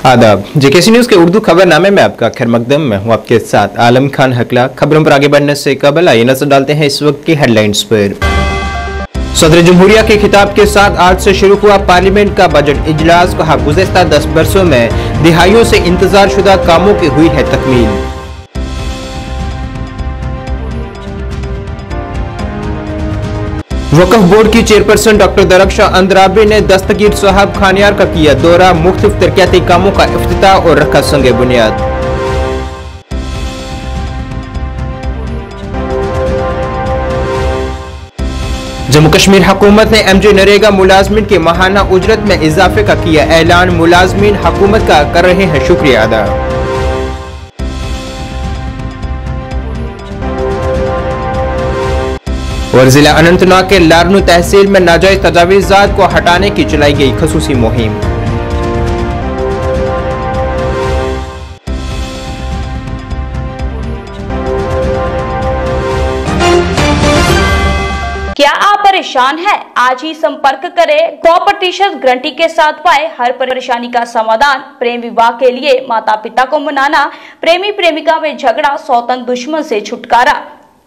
आदाब। JKC news के उर्दू खबरनामे में आपका खैर मकदम। मैं हूं आपके साथ आलम खान हकला। खबरों पर आगे बढ़ने से कबल आइए नजर डालते हैं इस वक्त की हेडलाइंस पर। सदर जमहूरिया के खिताब के साथ आज से शुरू हुआ पार्लियामेंट का बजट इजलास। कहा, गुज़िश्ता 10 बरसों में दिहाइयों से इंतजार शुदा कामों की हुई है तकमील। वक्फ बोर्ड की चेयरपर्सन डॉक्टर दरख्शां अंद्राबी ने दस्तगीर साहब खानियार का किया दौरा। मुख्तलिफ तरक्याती कामों का इफ्तिताह और रखा संगे बुनियाद। जम्मू कश्मीर हुकूमत ने एमजे नरेगा मुलाजमीन के माहाना उजरत में इजाफे का किया ऐलान। मुलाजमीन हुकूमत का कर रहे हैं शुक्रिया अदा। और जिला अनंतनाग के लारनू तहसील में नाजायज तजावीज़ात को हटाने की चलाई गई खसूसी मुहिम। क्या आप परेशान हैं? आज ही संपर्क करें। 100% गारंटी के साथ पाए हर परेशानी का समाधान। प्रेम विवाह के लिए माता पिता को मनाना, प्रेमी प्रेमिका में झगड़ा, सौतन दुश्मन से छुटकारा,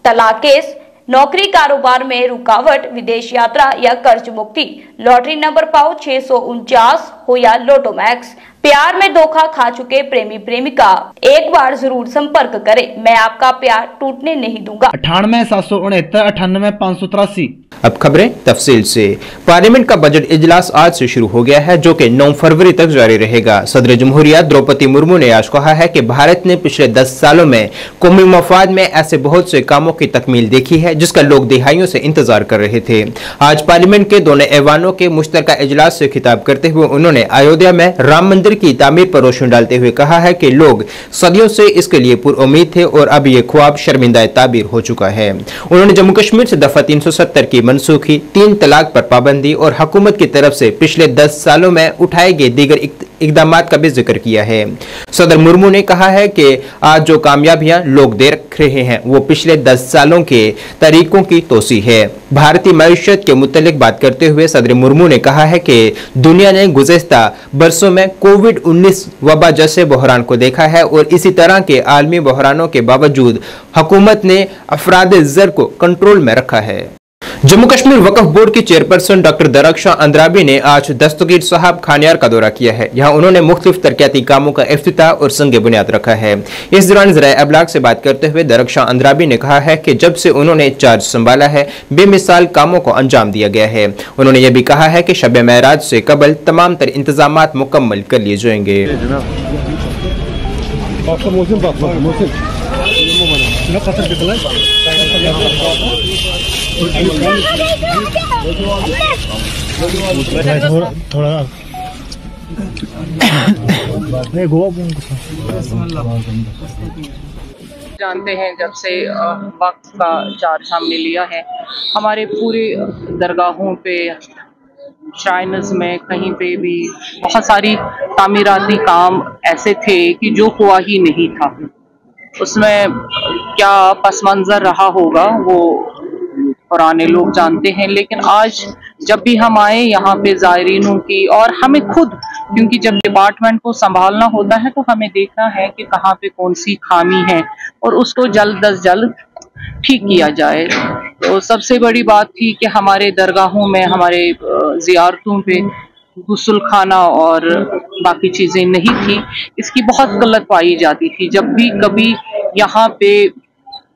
तलाक केस, नौकरी कारोबार में रुकावट, विदेश यात्रा या कर्ज मुक्ति, लॉटरी नंबर पाओ 649 हो या लोटो मैक्स, प्यार में धोखा खा चुके प्रेमी प्रेमिका, एक बार जरूर संपर्क करें। मैं आपका प्यार टूटने नहीं दूंगा। 98 769 98 583। अब खबरें तफसील से। पार्लियामेंट का बजट इजलास आज से शुरू हो गया है, जो कि 9 फरवरी तक जारी रहेगा। सदर जमहूरिया द्रौपदी मुर्मू ने आज कहा है कि भारत ने पिछले 10 सालों में कौमी मफाद में ऐसे बहुत से कामों की तकमील देखी है जिसका लोग दिहाइयों से इंतजार कर रहे थे। आज पार्लियामेंट के दोनों ऐवानों के मुश्तरका इजलास से खिताब करते हुए उन्होंने अयोध्या में राम मंदिर की तामीर पर रोशनी डालते हुए कहा है कि लोग सदियों से इसके लिए पुरुम्मीद थे और अब ये ख्वाब शर्मिंदा ताबीर हो चुका है। उन्होंने जम्मू कश्मीर से दफा 370 की मनसूखी, 3 तलाक पर पाबंदी और हुकूमत की तरफ से पिछले 10 सालों में उठाए गए दीगर इकदामात का भी जिक्र किया है। सदर मुर्मू ने कहा है कि आज जो कामयाबियां लोग देख रहे हैं वो पिछले 10 सालों के तरीकों की तोसी है। भारतीय मईशत के मुतल्लिक बात करते हुए सदर मुर्मू ने कहा है कि दुनिया ने गुज़िश्ता बरसों में कोविड-19 वबा जैसे बहरान को देखा है और इसी तरह के आलमी बहरानों के बावजूद हुकूमत ने अफराद ज़र को कंट्रोल में रखा है। जम्मू कश्मीर वक्फ बोर्ड की चेयरपर्सन डॉक्टर दरख्शां अंद्राबी ने आज दस्तगीर साहब खानियार का दौरा किया है। यहाँ उन्होंने मुख्तलिफ तरक्याती कामों का इफ्तिताह और संगे बुनियाद रखा है। इस दौरान ज़राए अबलाग से बात करते हुए दरख्शां अंद्राबी ने कहा है कि जब से उन्होंने चार्ज संभाला है बेमिसाल कामों को अंजाम दिया गया है। उन्होंने यह भी कहा है कि शब महराज से कबल तमाम तर इंतजामात मुकम्मल कर लिए जाएंगे। जानते हैं जब से वक्त का चार्ज हमने लिया है, हमारे पूरे दरगाहों पे, श्राइनर्स में, कहीं पे भी बहुत सारी तामीराती काम ऐसे थे कि जो हुआ ही नहीं था। उसमें क्या पस मंज़र रहा होगा वो पुराने लोग जानते हैं, लेकिन आज जब भी हम आए यहाँ पे ज़ायरीनों की और हमें खुद, क्योंकि जब डिपार्टमेंट को संभालना होता है तो हमें देखना है कि कहाँ पे कौन सी खामी है और उसको जल्द अज जल्द ठीक किया जाए। तो सबसे बड़ी बात थी कि हमारे दरगाहों में, हमारे ज़ियारतों पे गुस्ल खाना और बाकी चीज़ें नहीं थी। इसकी बहुत गलत पाई जाती थी। जब भी कभी यहाँ पे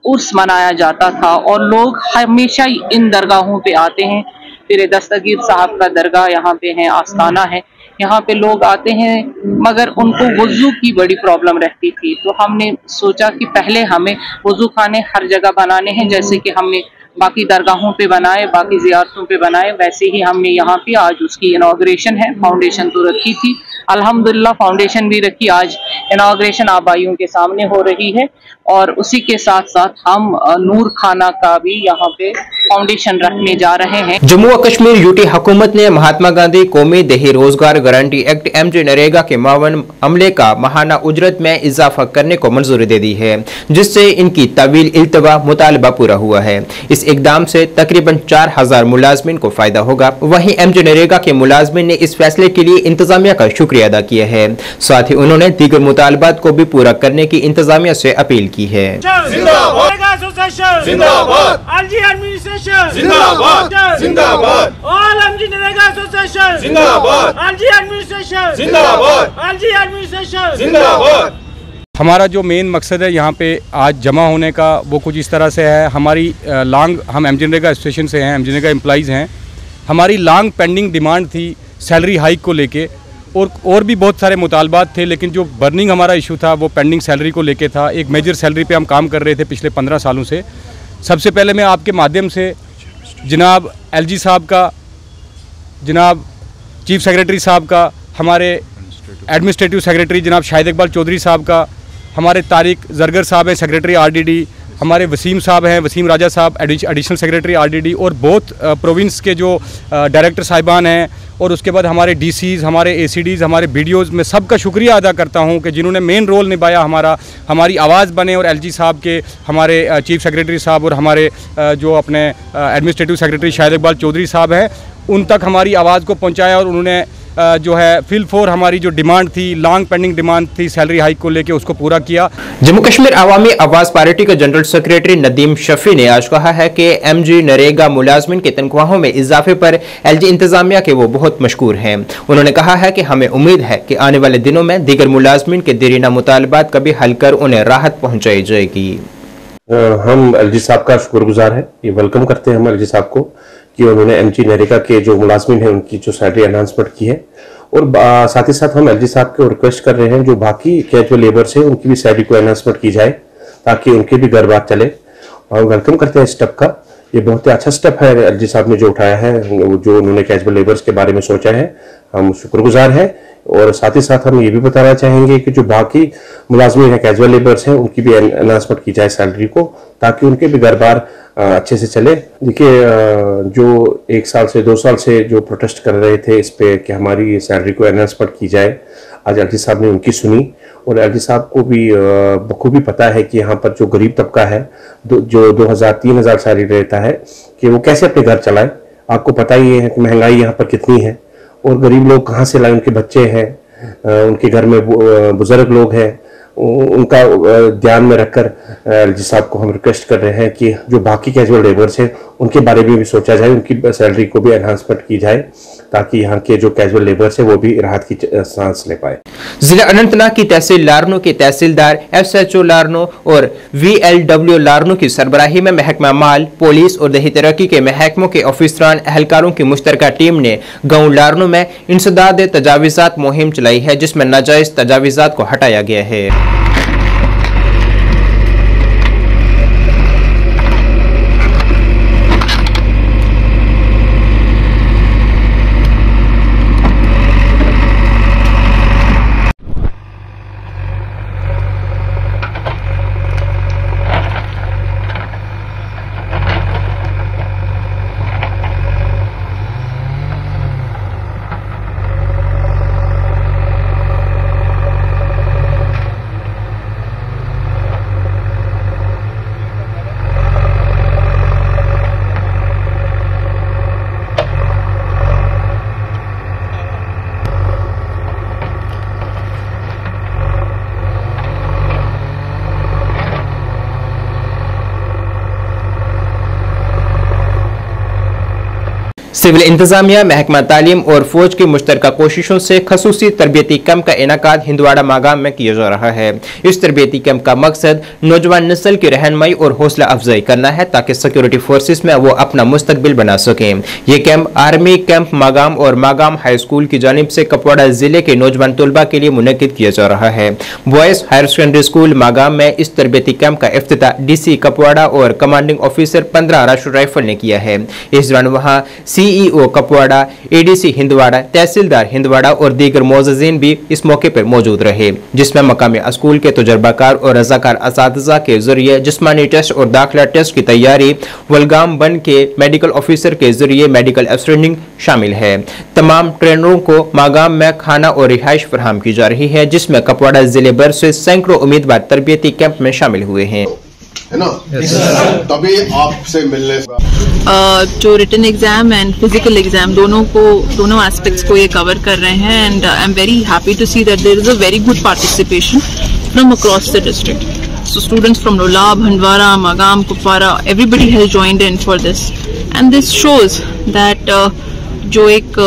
उर्स मनाया जाता था और लोग हमेशा इन दरगाहों पे आते हैं। फिर दस्तगीर साहब का दरगाह यहाँ पे है, आस्ताना है, यहाँ पे लोग आते हैं, मगर उनको वुज़ू की बड़ी प्रॉब्लम रहती थी। तो हमने सोचा कि पहले हमें वुज़ू खाने हर जगह बनाने हैं, जैसे कि हमने बाकी दरगाहों पे बनाए, बाकी ज़ियारतों पे बनाए, वैसे ही हमने यहाँ पे आज उसकी इनॉग्रेशन है। फाउंडेशन तो रखी थी, अल्हम्दुलिल्लाह फाउंडेशन भी रखी। आज इनॉग्रेशन आप भाइयों के सामने हो रही है और उसी के साथ साथ हम नूर खाना का भी यहाँ पे फाउंडेशन रखने जा रहे हैं। जम्मू व कश्मीर यूटी हुकूमत ने महात्मा गांधी कौमी देही रोजगार गारंटी एक्ट एमजे नरेगा के 52 अमले का माहाना उजरत में इजाफा करने को मंजूरी दे दी है, जिससे इनकी तवील इल्तवा मुतालबा पूरा हुआ है। इस इकदाम से तकरीबन 4000 मुलाजमीन को फायदा होगा। वहीं एमजे नरेगा के मुलाजमीन ने इस फैसले के लिए इंतजामिया का शुक्रिया शुक्रिया अदा किया है। साथ ही उन्होंने दीगर मुतालबात को भी पूरा करने की इंतजामिया से अपील की है। हमारा जो मेन मकसद है यहाँ पे आज जमा होने का वो कुछ इस तरह से है। हमारी हम एमजी नरेगा स्टेशन से हैं, एमजी नरेगा एम्प्लॉइज़ हैं। हमारी लॉन्ग पेंडिंग डिमांड थी सैलरी हाइक को लेके और भी बहुत सारे मुतालबात थे, लेकिन जो बर्निंग हमारा इशू था वो पेंडिंग सैलरी को लेके था। एक मेजर सैलरी पे हम काम कर रहे थे पिछले 15 सालों से। सबसे पहले मैं आपके माध्यम से जनाब एलजी साहब का, जनाब चीफ सेक्रेटरी साहब का, हमारे एडमिनिस्ट्रेटिव सेक्रेटरी जनाब शाहिद इकबाल चौधरी साहब का, हमारे तारिक जरगर साहब हैं सेक्रेटरी आरडीडी, हमारे वसीम साहब हैं, वसीम राजा साहब एडिशनल सेक्रेटरी आरडीडी, और बहुत प्रोविंस के जो डायरेक्टर साहिबान हैं, और उसके बाद हमारे डीसीज़, हमारे एसीडीज़, हमारे बीडीओज़, में सबका शुक्रिया अदा करता हूं कि जिन्होंने मेन रोल निभाया, हमारी आवाज़ बने। और एलजी साहब के, हमारे चीफ सेक्रेटरी साहब और हमारे जो अपने एडमिनिस्ट्रेटिव सेक्रेटरी शाहिद इकबाल चौधरी साहब हैं, उन तक हमारी आवाज़ को पहुँचाया और उन्होंने जो है फिल फॉर हमारी जो डिमांड थी, लॉन्ग पेंडिंग डिमांड थी सैलरी हाइक को लेके, उसको पूरा किया। जम्मू कश्मीर अवामी आवाज पार्टी के जनरल सेक्रेटरी नदीम शफी ने आज कहा है कि एमजी नरेगा मुलाजमिन की तनख्वाहों में इजाफे पर एलजी इंतजामिया के वो बहुत मशकूर हैं। उन्होंने कहा है कि हमें उम्मीद है कि आने वाले दिनों में दीगर मुलाजमिन के देरीना मुतालबात का भी हल कर उन्हें राहत पहुंचाई जाएगी। हम एलजी साहब का शुक्रगुजार है, ये वेलकम करते हैं हम एलजी साहब को कि उन्होंने एमजी नरेगा के जो मुलाजमिन हैं उनकी जो सैलरी अनाउंसमेंट की है। और साथ ही साथ हम एलजी साहब को रिक्वेस्ट कर रहे हैं जो बाकी कैजुअल लेबर्स हैं उनकी भी सैलरी को अनाउंसमेंट की जाए ताकि उनके भी घर बात चले। और वेलकम करते हैं स्टेप का, ये बहुत ही अच्छा स्टेप है एलजी साहब ने जो उठाया है, जो उन्होंने कैजुअल लेबर्स के बारे में सोचा है, हम शुक्रगुजार हैं। और साथ ही साथ हम ये भी बताना चाहेंगे कि जो बाकी मुलाजमिन हैं, कैजुअल लेबर्स हैं, उनकी भी अनाउंसमेंट की जाए सैलरी को, ताकि उनके भी घर बार अच्छे से चले। देखिए, जो 1 साल से 2 साल से जो प्रोटेस्ट कर रहे थे इस पे कि हमारी सैलरी को अनाउंसमेंट की जाए, आज एलजी साहब ने उनकी सुनी। और एलजी साहब को भी बखूबी पता है कि यहाँ पर जो गरीब तबका है, जो 2000-3000 सैलरी रहता है, कि वो कैसे अपने घर चलाए। आपको पता ही है कि महंगाई यहाँ पर कितनी है, और गरीब लोग कहाँ से लाए, उनके बच्चे हैं, उनके घर में बुजुर्ग लोग हैं, उनका ध्यान में रखकर एलजी साहब को हम रिक्वेस्ट कर रहे हैं कि जो बाकी कैजुअल लेबर्स हैं उनके बारे में भी सोचा जाए, उनकी सैलरी को भी एनहांसमेंट की जाए ताकि यहाँ के जो कैजुअल लेबर्स हैं वो भी राहत की सांस ले पाए। जिला अनंतनाग की तहसील लारनू के तहसीलदार, एसएचओ लारनू और वीएलडब्ल्यू लारनू की सरबराही में महकमा माल, पुलिस और दही तरक्की के महकमों के ऑफिसरान एहलकारों की मुश्तरका टीम ने गाँव लारनू में इंसदाद तजावीज़ात मुहिम चलाई है, जिसमें नाजायज तजावीज़ात को हटाया गया है। सिविल इंतजामिया, महकमा तालीम और फौज की मुश्तरका कोशिशों से खसूसी तरबियती कैंप का इनेकाद हिंदवाड़ा मागाम में किया जा रहा है। इस तरबियती कैंप का मकसद नौजवान नस्ल की रहनुमाई और हौसला अफजाई करना है ताकि सिक्योरिटी फोर्सेस में वो अपना मुस्तकबिल बना सकें। ये कैंप आर्मी कैंप मागाम और मागाम हाई स्कूल की जानिब से कपवाड़ा जिले के नौजवान तलबा के लिए मुनक्किद किया जा रहा है। Boys higher secondary school Magam में इस तरबियती कैंप का इफ्तिताह डीसी कपवाड़ा और कमांडिंग ऑफिसर 15 राष्ट्रीय राइफल ने किया है। इस दौरान वहाँ सीईओ कपवाड़ा, एडीसी हिंदवाड़ा, तहसीलदार हिंदवाड़ा और दीगर मोअज़्ज़िज़ीन भी इस मौके पर मौजूद रहे, जिसमें मकामी स्कूल के तजुर्बाकार और रज़ाकार असातिज़ा के जरिए जिस्मानी टेस्ट और दाखिला टेस्ट की तैयारी, वलगाम बन के मेडिकल ऑफिसर के जरिए मेडिकल ट्रेनिंग शामिल है। तमाम ट्रेनरों को मागाम में खाना और रिहाइश फराहम की जा रही है, जिसमें कपवाड़ा जिले भर से सैकड़ों उम्मीदवार तरबियती कैंप में शामिल हुए हैं। है ना, तभी आपसे मिलने जो written exam and physical exam दोनों एस्पेक्ट्स को ये कवर कर रहे हैं and I am very happy to see that there is a very good participation from across the district. So students from Lolab, Handwara, Magam, Kupwara, everybody has joined in for this and this shows that जो एक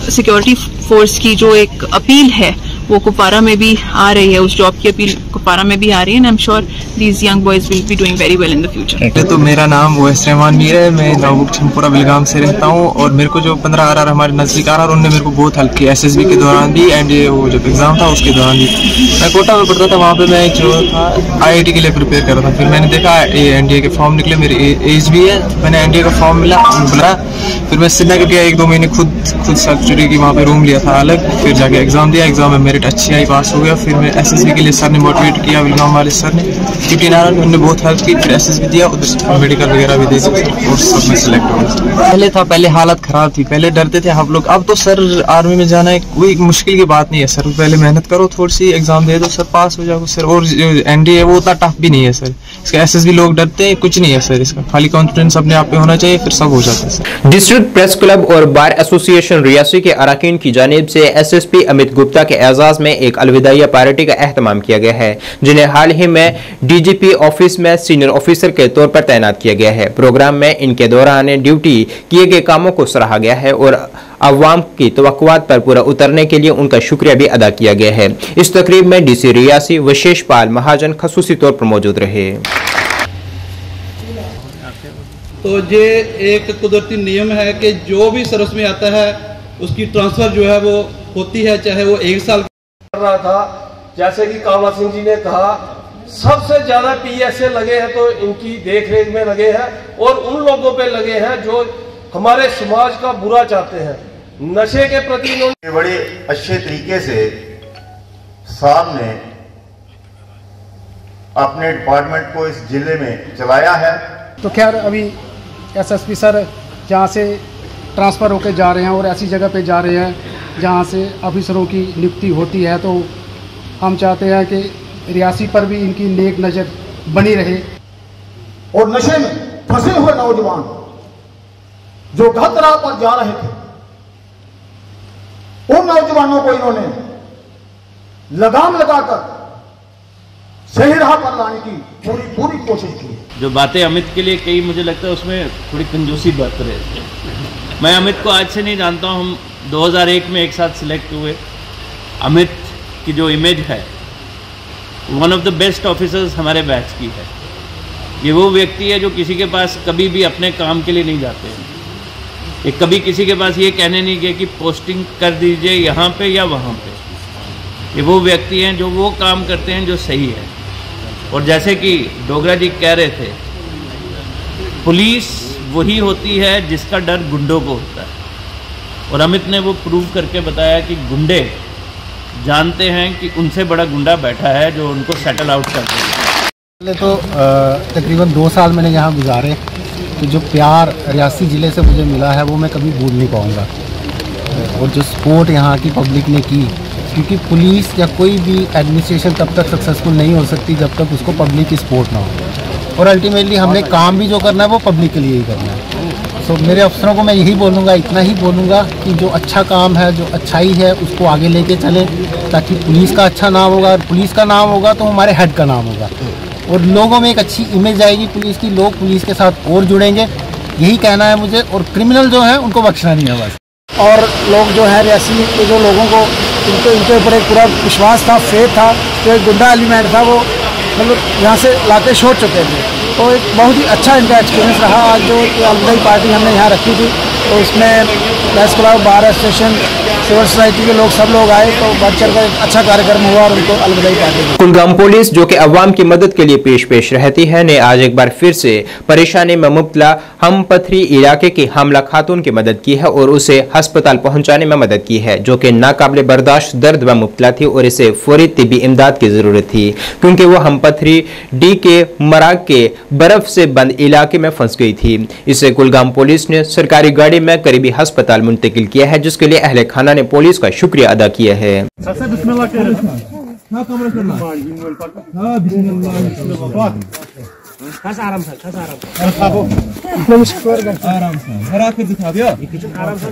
security force की जो एक appeal है वो कुपवारा में भी आ रही है, उस जॉब की अपील कुपवारा में भी आ रही है and I am sure these young boys will be doing very well in the future. तो मेरा नाम वैस रहमान मीर है, मैं नाउक छमपुरा बिलगाम से रहता हूँ और मेरे को जो 15 RR हमारे नजदीक आ रहा है उन्होंने मेरे को बहुत हेल्प की SSB के दौरान भी एंड ये वो जब एग्जाम था उसके दौरान भी। मैं कोटा में पढ़ता था, वहाँ पे मैं जो था IIT के लिए प्रिपेयर कर रहा था। फिर मैंने देखा NDA के फॉर्म निकले, मेरी एज भी है, मैंने NDA का फॉर्म मिला। फिर मैं श्रीनगर गया, 1-2 महीने खुद सर्च चुरी की, वहाँ पे रूम लिया था अलग, फिर जाके एग्जाम दिया, एग्जाम में मेरिट अच्छी आई, पास हो गया। फिर मैं SSB के लिए सर ने मोटिवेट किया, बिलगाम वाले सर ने 15 RR उन्होंने बहुत हेल्प की, फिर SSB दिया, उधर मेडिकल वगैरह भी दे सकते और सब में सिलेक्ट हो गया। पहले हालत खराब थी, पहले डरते थे हम लोग, अब तो सर आर्मी में जाना है कोई मुश्किल की बात नहीं है सर, पहले मेहनत करो, थोड़ी सी एग्जाम दे दो सर, पास हो जाओ सर। और NDA वो उतना टफ भी नहीं है सर, इसका SSB लोग डरते हैं, कुछ नहीं है सर, इसका खाली कॉन्फिडेंस अपने आप पे होना चाहिए, फिर सब हो जाता है सर। डिस्ट्रिक्ट प्रेस क्लब और बार एसोसिएशन रियासी के अरकान की जानिब से SSP अमित गुप्ता के एजाज में एक अलविदाइया पार्टी का एहतमाम किया गया है, जिन्हें हाल ही में DGP ऑफिस में सीनियर ऑफिसर के तौर पर तैनात किया गया है। प्रोग्राम में इनके दौरान ड्यूटी किए गए कामों को सराहा गया है और अवाम की तवक्कुआत पर पूरा उतरने के लिए उनका शुक्रिया भी अदा किया गया है। इस तकरीब में DC रियासी विशेष पाल महाजन खसूसी तौर पर मौजूद रहे। तो ये एक कुदरती नियम है कि जो भी सर्विस में आता है उसकी ट्रांसफर जो है वो होती है, चाहे वो 1 साल कर रहा था। जैसे कि कामला सिंह जी ने कहा, सबसे ज्यादा PSA लगे हैं तो इनकी देखरेख में लगे हैं और उन लोगों पे लगे हैं जो हमारे समाज का बुरा चाहते हैं। नशे के प्रति इन्होंने बड़े अच्छे तरीके से साहब ने अपने डिपार्टमेंट को इस जिले में चलाया है। तो खैर अभी SSP सर जहाँ से ट्रांसफ़र होकर जा रहे हैं और ऐसी जगह पे जा रहे हैं जहाँ से ऑफिसरों की नियुक्ति होती है, तो हम चाहते हैं कि रियासी पर भी इनकी नेक नज़र बनी रहे। और नशे में फंसे हुए नौजवान जो गलत राह पर जा रहे थे, उन नौजवानों को इन्होंने लगाम लगाकर सही राह पर लाने की पूरी कोशिश की। जो बातें अमित के लिए कही, मुझे लगता है उसमें थोड़ी कंजूसी बात रहे। मैं अमित को आज से नहीं जानता हूँ, हम 2001 में एक साथ सिलेक्ट हुए। अमित की जो इमेज है, one of the best officers हमारे बैच की है। ये वो व्यक्ति है जो किसी के पास कभी भी अपने काम के लिए नहीं जाते हैं, ये कभी किसी के पास ये कहने नहीं गए कि पोस्टिंग कर दीजिए यहाँ पे या वहाँ पे। ये वो व्यक्ति हैं जो वो काम करते हैं जो सही है। और जैसे कि डोगरा जी कह रहे थे, पुलिस वही होती है जिसका डर गुंडों को होता है, और अमित ने वो प्रूव करके बताया कि गुंडे जानते हैं कि उनसे बड़ा गुंडा बैठा है जो उनको सेटल आउट कर देगा। पहले तो तकरीबन 2 साल मैंने यहाँ गुजारे, तो जो प्यार रियासी ज़िले से मुझे मिला है वो मैं कभी भूल नहीं पाऊँगा। और जो सपोर्ट यहाँ की पब्लिक ने की, क्योंकि पुलिस या कोई भी एडमिनिस्ट्रेशन तब तक सक्सेसफुल नहीं हो सकती जब तक उसको पब्लिक की सपोर्ट ना हो। और अल्टीमेटली हमने काम भी जो करना है वो पब्लिक के लिए ही करना है। तो मेरे अफसरों को मैं यही बोलूँगा, इतना ही बोलूँगा कि जो अच्छा काम है, जो अच्छाई है, उसको आगे लेके चलें, ताकि पुलिस का अच्छा नाम होगा। और पुलिस का नाम होगा तो हमारे हेड का नाम होगा और लोगों में एक अच्छी इमेज आएगी पुलिस की, लोग पुलिस के साथ और जुड़ेंगे। यही कहना है मुझे। और क्रिमिनल जो है उनको बख्शना नहीं है बस। और लोग जो है रियासी के जो लोगों को इनके ऊपर एक पूरा विश्वास था, फेथ था, जो एक गुंडा एलिमेंट था वो मतलब यहाँ से लाके छोड़ चुके थे। तो एक बहुत ही अच्छा इनका एक्सपीरियंस रहा। आज जो अलविदाई पार्टी हमने यहाँ रखी थी, तो उसमें press club, bar association, civil society के लोग सब लोग आए, तो बढ़ चढ़ कर एक अच्छा कार्यक्रम हुआ और उनको अलविदाई पार्टी। कुलगाम पुलिस जो कि अवाम की मदद के लिए पेश रहती है, ने आज एक बार फिर से परेशानी में मुब्तला हम पथरी इलाके की हमला खातून की मदद की है और उसे अस्पताल पहुंचाने में मदद की है, जो कि नाकाबिले बर्दाश्त दर्द में मुब्तला थी और इसे फौरी तिब्बी इमदाद की जरूरत थी, क्योंकि वो हम पथरी डी के मराग के बर्फ से बंद इलाके में फंस गई थी। इसे कुलगाम पुलिस ने सरकारी गाड़ी में करीबी अस्पताल मुंतकिल किया है, जिसके लिए अहले खाना ने पुलिस का शुक्रिया अदा किया है। हाँ कमरा करना हाँ बिस्मिल्लाह खास आराम से आराम से घर आके दिखा दिया आराम से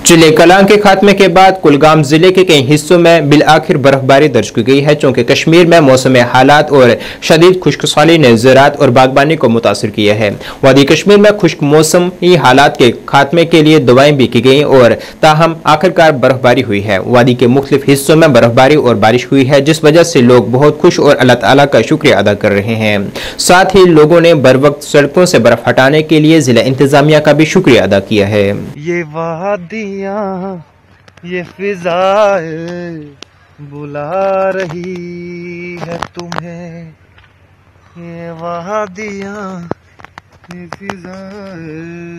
चिले कलां के खात्मे के बाद कुलगाम जिले के कई हिस्सों में बिलआखिर बर्फबारी दर्ज की गई है, चूंकि कश्मीर में मौसम हालात और शदीद खुश्कसाली ने ज़राअत और बागबानी को मुतासर किया है। वादी कश्मीर में खुश्क मौसमी हालात के खात्मे के लिए दवाएं भी की गई और ताहम आखिरकार बर्फबारी हुई है। वादी के मुख्तलिफ हिस्सों में बर्फबारी और बारिश हुई है, जिस वजह से लोग बहुत खुश और अल्लाह ताला का शुक्रिया अदा कर रहे हैं। साथ ही लोगों ने बर वक्त सड़कों से बर्फ हटाने के लिए जिला इंतजामिया का भी शुक्रिया अदा किया है। ये वादियाँ ये फिजाएं बुला रही है तुम्हें, ये वादियाँ ये फिजाएं।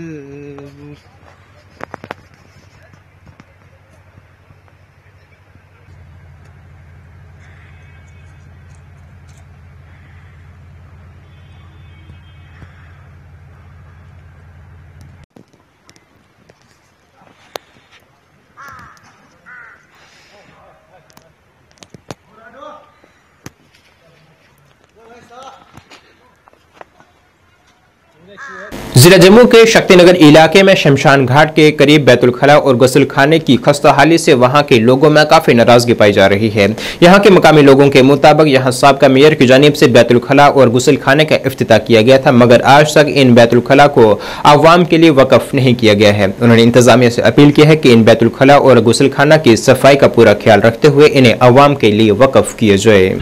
जिला जम्मू के शक्तिनगर इलाके में शमशान घाट के करीब बैतुल खला और गुसल खाने की खस्ताहाली से वहां के लोगों में काफी नाराजगी पाई जा रही है। यहां के मकामी लोगों के मुताबिक यहां साबका मेयर की जानिब से बैतुल खला और गुसल खाने का इफ्तिताह किया गया था, मगर आज तक इन बैतुल खला को अवाम के लिए वक्फ नहीं किया गया है। उन्होंने इंतजामिया से अपील की है कि इन बैतुल खला और गुसल खाना की सफाई का पूरा ख्याल रखते हुए इन्हें अवाम के लिए वक्फ किया जाए।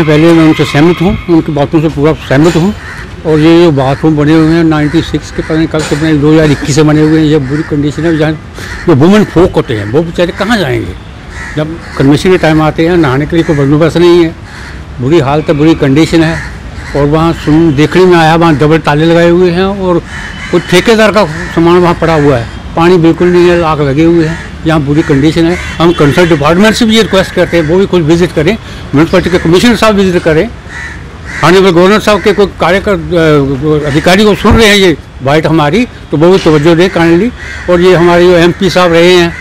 पहले मैं उनसे सहमत हूँ, उनकी बातों से पूरा सहमत हूँ। और ये जो बाथरूम बने हुए हैं 96 के पता नहीं कब से बने, 2021 से बने हुए हैं, ये बुरी कंडीशन है। जहाँ जो वुमेन फोक होते हैं वो बेचारे कहाँ जाएंगे जब कन्वेंशन के टाइम आते हैं, नहाने के लिए कोई बंदोबस्त नहीं है, बुरी हालत है, बुरी कंडीशन है। और वहाँ देखने में आया वहाँ डबल ताले लगाए हुए हैं और कुछ ठेकेदार का सामान वहाँ पड़ा हुआ है, पानी बिल्कुल नहीं है, आग लगे हुए हैं, यहाँ बुरी कंडीशन है। हम कंसर्न डिपार्टमेंट से भी ये रिक्वेस्ट करते हैं वो भी कुछ विजिट करें, म्यूनसिपलिटी के कमिश्नर साहब विजिट करें, ऑनरेबल गवर्नर साहब के कोई अधिकारी को सुन रहे हैं ये बाइट हमारी, तो वो भी तवज्जो दें काइंडली। और ये हमारे जो MP साहब रहे हैं,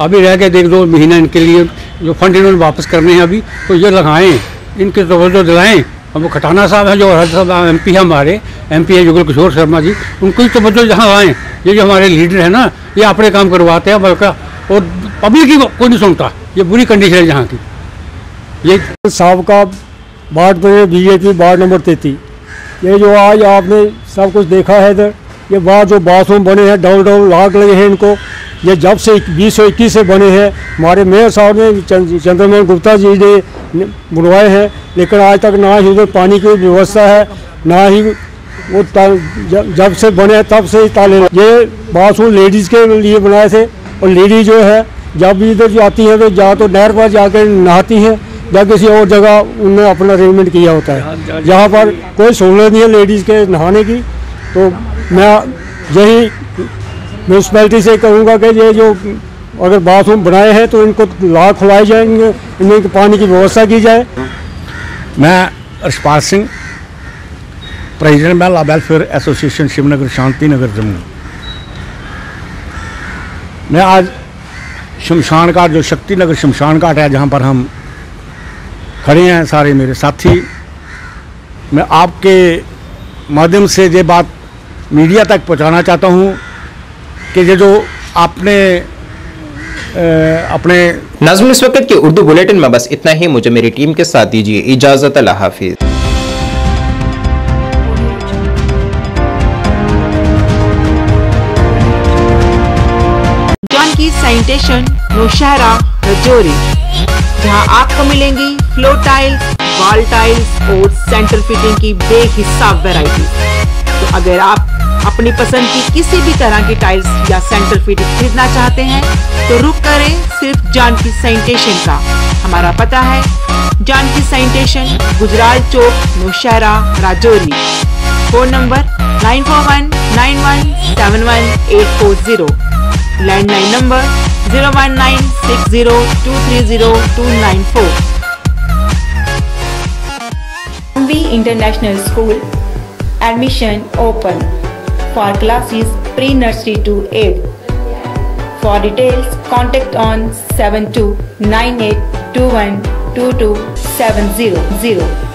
अभी रह गए 1-2 महीना, इनके लिए जो फंड इन्होंने वापस करने हैं अभी, तो ये लगाएं, इनके तवज्जो दिलाएं। हम वो खटाना साहब हैं जो हर साहब MP है, हमारे MP है जुगल किशोर शर्मा जी, उनको ही तवज्जो जहाँ आएँ। ये जो हमारे लीडर है ना, ये अपने काम करवाते हैं बल्कि, और पब्लिक की कोई नहीं सुनता। ये बुरी कंडीशन है यहाँ की। ये साहब का वार्ड में BJP वार्ड नंबर 33, ये जो आज आपने सब कुछ देखा है इधर, ये बाहर जो बाथरूम बने हैं डबल लाग लगे हैं इनको, ये जब से 2021 से बने हैं। हमारे मेयर साहब ने चंद्रमोहन गुप्ता जी ने बनवाए हैं, लेकिन आज तक ना ही उधर पानी की व्यवस्था है, ना ही वो जब से बने तब से ताले। ये बाथरूम लेडीज़ के लिए बनाए थे, और लेडीज जो है जब भी इधर आती हैं तो या तो नहर पर जाकर नहाती हैं या किसी और जगह उन्होंने अपना अरेंजमेंट किया होता है। यहाँ पर कोई सहूलत नहीं है लेडीज़ के नहाने की। तो मैं यही म्यूनसिपैलिटी से कहूँगा कि ये जो अगर बाथरूम बनाए हैं तो इनको लाभ खुलवाए जाएंगे, इनमें पानी की व्यवस्था की जाए। मैं अर्शपाल सिंह, प्रेसिडेंट महिला वेलफेयर एसोसिएशन शिवनगर शांति नगर जम्मू। मैं आज शमशान घाट, जो शक्ति नगर शमशान घाट है जहाँ पर हम खड़े हैं सारे मेरे साथी, मैं आपके माध्यम से ये बात मीडिया तक पहुँचाना चाहता हूँ कि ये जो आपने अपने नाज़रीन, इस वक्त के उर्दू बुलेटिन में बस इतना ही। मुझे मेरी टीम के साथ दीजिए इजाज़त। अल्लाह हाफिज़। जानकी सैनिटेशन नौशहरा राजौरी, जहां आपको मिलेंगी फ्लोर टाइल्स, वॉल टाइल्स और सेंटर फिटिंग की बेहिसाब वैरायटी। तो अगर आप अपनी पसंद की किसी भी तरह की टाइल्स या सेंटर फिटिंग खरीदना चाहते हैं तो रुक करें सिर्फ जानकी सैनिटेशन का। हमारा पता है Janki sanitation, Gujral Chowk, Nowshera Rajouri. Phone number 9419171840, landline number 01960230294। MV International School admission open for classes pre-nursery to 8th. For details, contact on 7298212270.